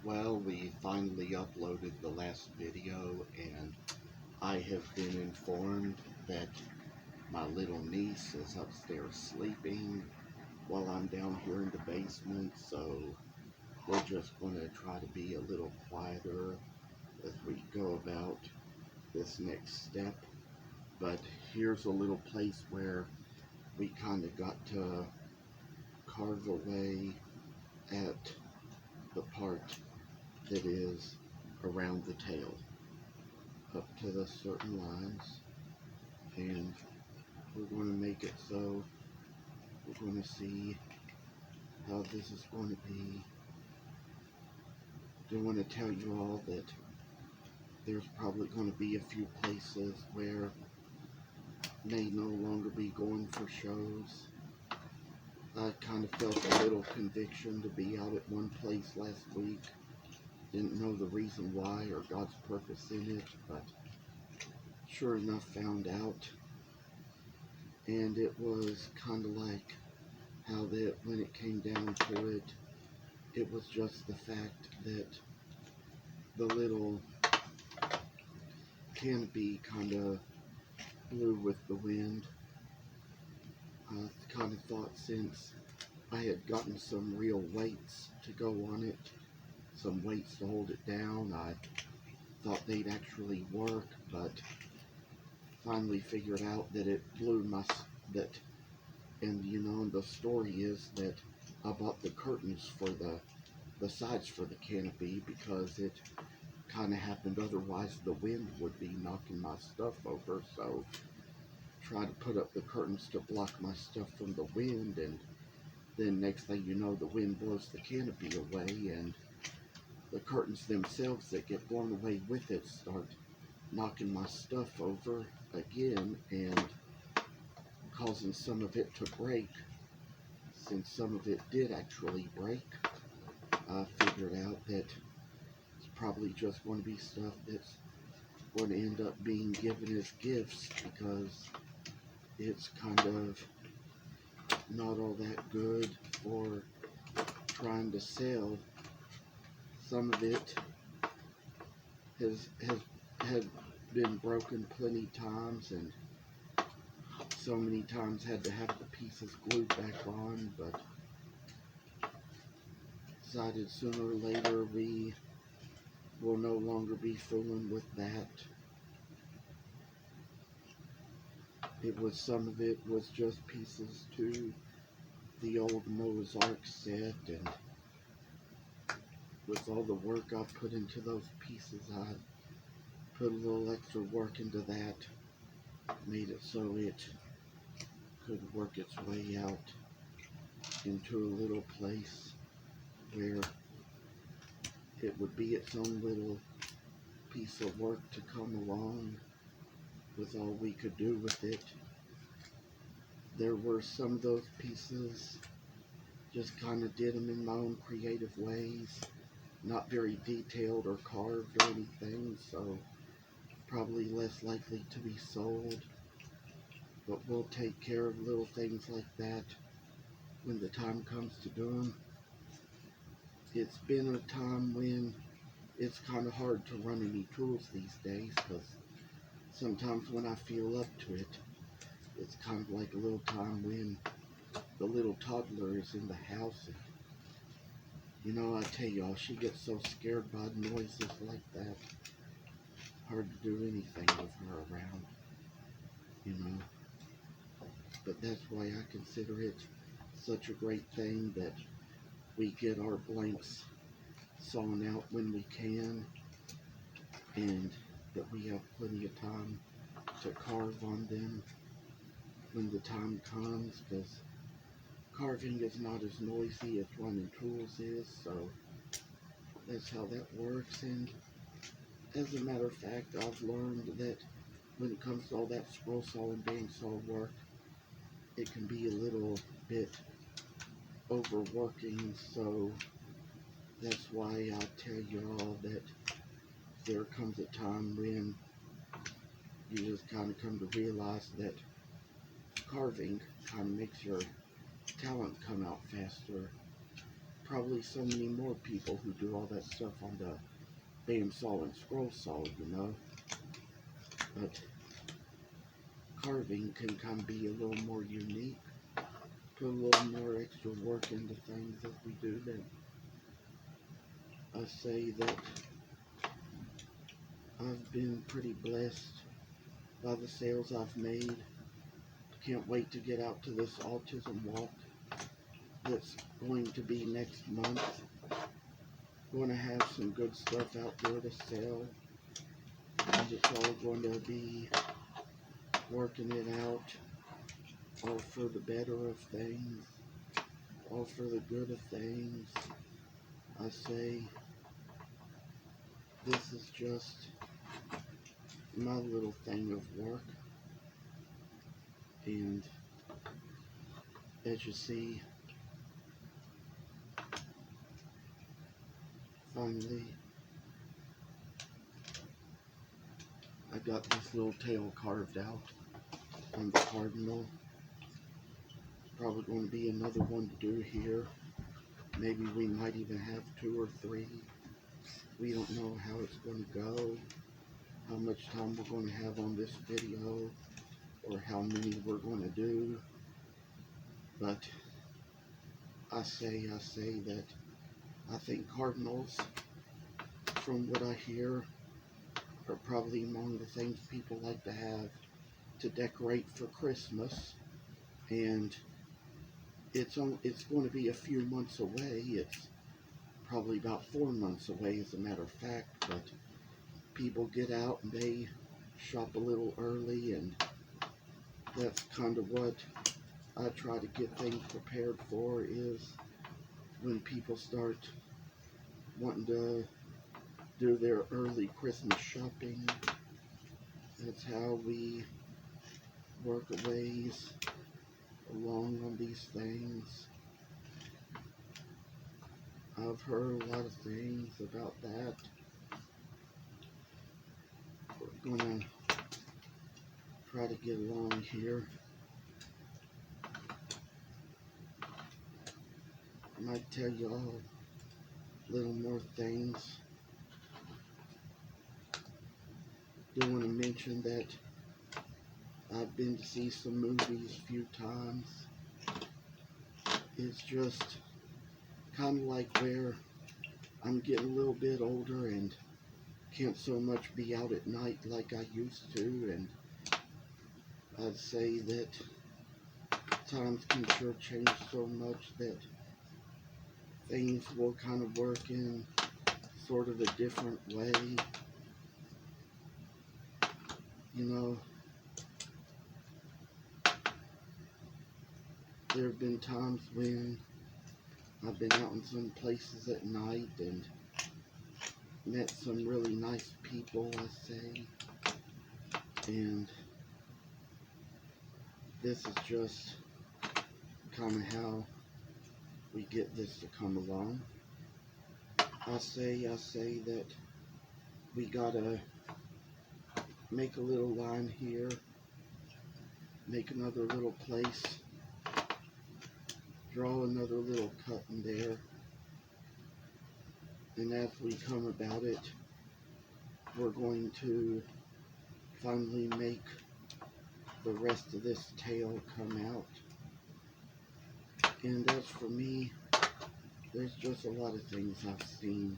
Well, we finally uploaded the last video, and I have been informed that my little niece is upstairs sleeping while I'm down here in the basement, so we're just going to try to be a little quieter as we go about this next step. But here's a little place where we kind of got to carve away at the part that is around the tail up to the certain lines, and we're going to make it so we're going to see how this is going to be. I do want to tell you all that there's probably going to be a few places where may no longer be going for shows. I kind of felt a little conviction to be out at one place last week. Didn't know the reason why or God's purpose in it, but sure enough found out. And it was kind of like how that when it came down to it, it was just the fact that the little canopy kind of blew with the wind. I kind of thought since I had gotten some real weights to go on it, some weights to hold it down, I thought they'd actually work, but finally figured out that it blew that. And you know, the story is that I bought the curtains for the sides for the canopy because it kind of happened otherwise the wind would be knocking my stuff over, so try to put up the curtains to block my stuff from the wind, and then next thing you know the wind blows the canopy away and the curtains themselves that get blown away with it start knocking my stuff over again and causing some of it to break. Since some of it did actually break, I figured out that it's probably just going to be stuff that's going to end up being given as gifts because it's kind of not all that good for trying to sell. Some of it has had been broken plenty times, and so many times had to have the pieces glued back on, but decided sooner or later we will no longer be fooling with that. Some of it was just pieces to the old Noah's Ark set, and with all the work I put into those pieces, I put a little extra work into that, made it so it could work its way out into a little place where it would be its own little piece of work to come along with all we could do with it. There were some of those pieces, just kind of did them in my own creative ways, not very detailed or carved or anything, so probably less likely to be sold, but we'll take care of little things like that when the time comes to do them. It's been a time when it's kind of hard to run any tools these days because sometimes when I feel up to it, it's kind of like a little time when the little toddler is in the house, and you know, I tell y'all, she gets so scared by noises like that. Hard to do anything with her around, you know. But that's why I consider it such a great thing that we get our blanks sawn out when we can, and that we have plenty of time to carve on them when the time comes, because carving is not as noisy as running tools is, so that's how that works. And as a matter of fact, I've learned that when it comes to all that scroll saw and bandsaw work, it can be a little bit overworking, so that's why I tell you all that there comes a time when you just kind of come to realize that carving kind of makes your talent come out faster. probably so many more people who do all that stuff on the bandsaw and scroll saw, you know. But carving can kind of be a little more unique. Put a little more extra work into things as we do them. I say that I've been pretty blessed by the sales I've made. Can't wait to get out to this autism walk that's going to be next month. Going to have some good stuff out there to sell. And it's all going to be working it out, all for the better of things, all for the good of things. I say this is just my little thing of work, and as you see, finally I got this little tail carved out on the Cardinal. Probably going to be another one to do here. Maybe we might even have 2 or 3. We don't know how it's going to go, how much time we're going to have on this video, or how many we're going to do. But I say that I think cardinals, from what I hear, are probably among the things people like to have to decorate for Christmas. And it's going to be a few months away. It's probably about 4 months away, as a matter of fact. But people get out and they shop a little early, and that's kind of what I try to get things prepared for, is when people start wanting to do their early Christmas shopping. That's how we work a ways along on these things. I've heard a lot of things about that. We're gonna try to get along here. I might tell you all little more things. Do want to mention that I've been to see some movies a few times. It's just kind of like where I'm getting a little bit older and can't so much be out at night like I used to, and I'd say that times can sure change so much that things will kind of work in sort of a different way. You know, there have been times when I've been out in some places at night and met some really nice people, I say, and this is just kind of how we get this to come along. I say that we gotta make a little line here, make another little place, draw another little cut in there, and as we come about it, we're going to finally make the rest of this tail come out. And as for me, there's just a lot of things I've seen.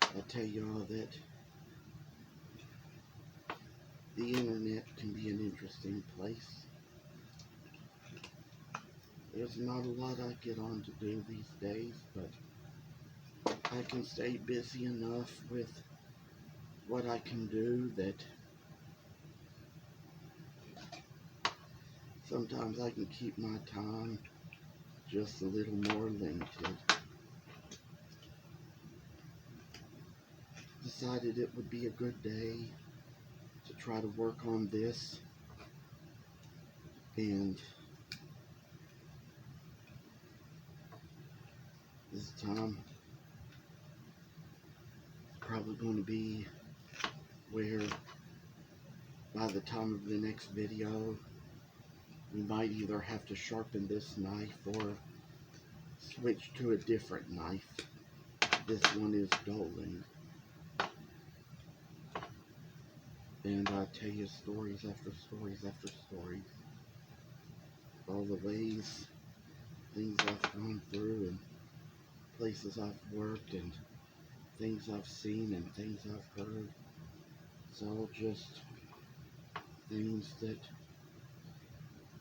I tell y'all that the internet can be an interesting place. There's not a lot I get on to do these days, but I can stay busy enough with what I can do that sometimes I can keep my time just a little more limited. Decided it would be a good day to try to work on this, and this time it's probably going to be where by the time of the next video we might either have to sharpen this knife or switch to a different knife. This one is dulling. And I tell you stories after stories after stories. All the ways, things I've gone through, and places I've worked, and things I've seen, and things I've heard. It's all just things that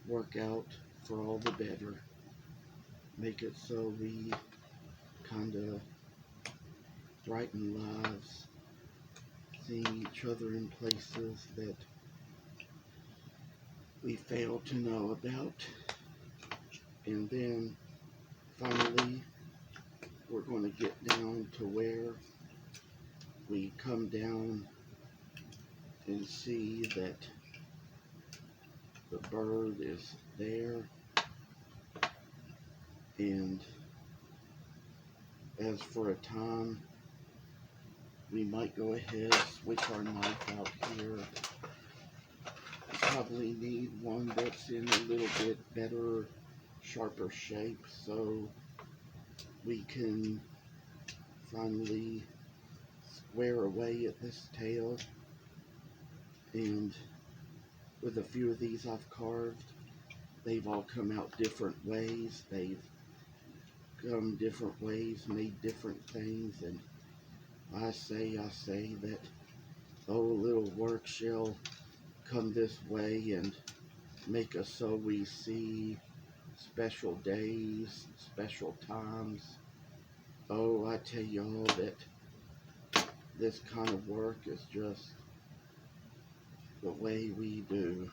work out for all the better. Make it so we kind of brighten lives, seeing each other in places that we fail to know about. And then finally, we're going to get down to where we come down and see that the bird is there. And as for a time, we might go ahead, switch our knife out here. Probably need one that's in a little bit better, sharper shape, so we can finally square away at this tail. And with a few of these I've carved, they've all come out different ways. They've come different ways, made different things, and I say that, oh, little work shall come this way and make us so we see special days, special times. Oh, I tell y'all that this kind of work is just the way we do.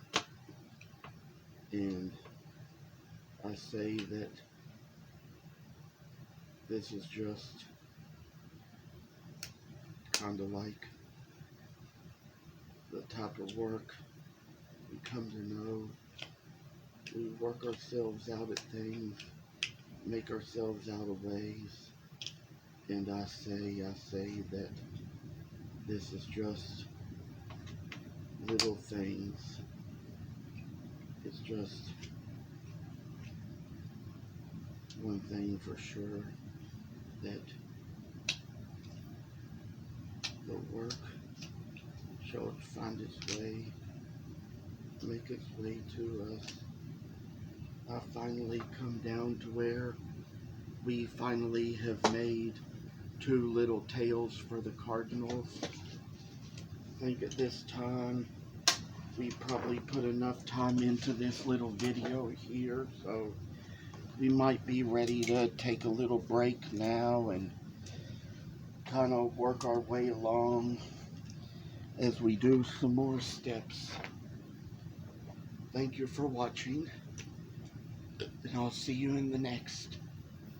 And I say that this is just kind of like the type of work we come to know. We work ourselves out at things, make ourselves out of ways, and I say that this is just little things. It's just one thing for sure, that the work shall find its way, make its way to us. I finally come down to where we finally have made two little tails for the cardinals. I think at this time we probably put enough time into this little video here, so we might be ready to take a little break now and kind of work our way along as we do some more steps. Thank you for watching, and I'll see you in the next.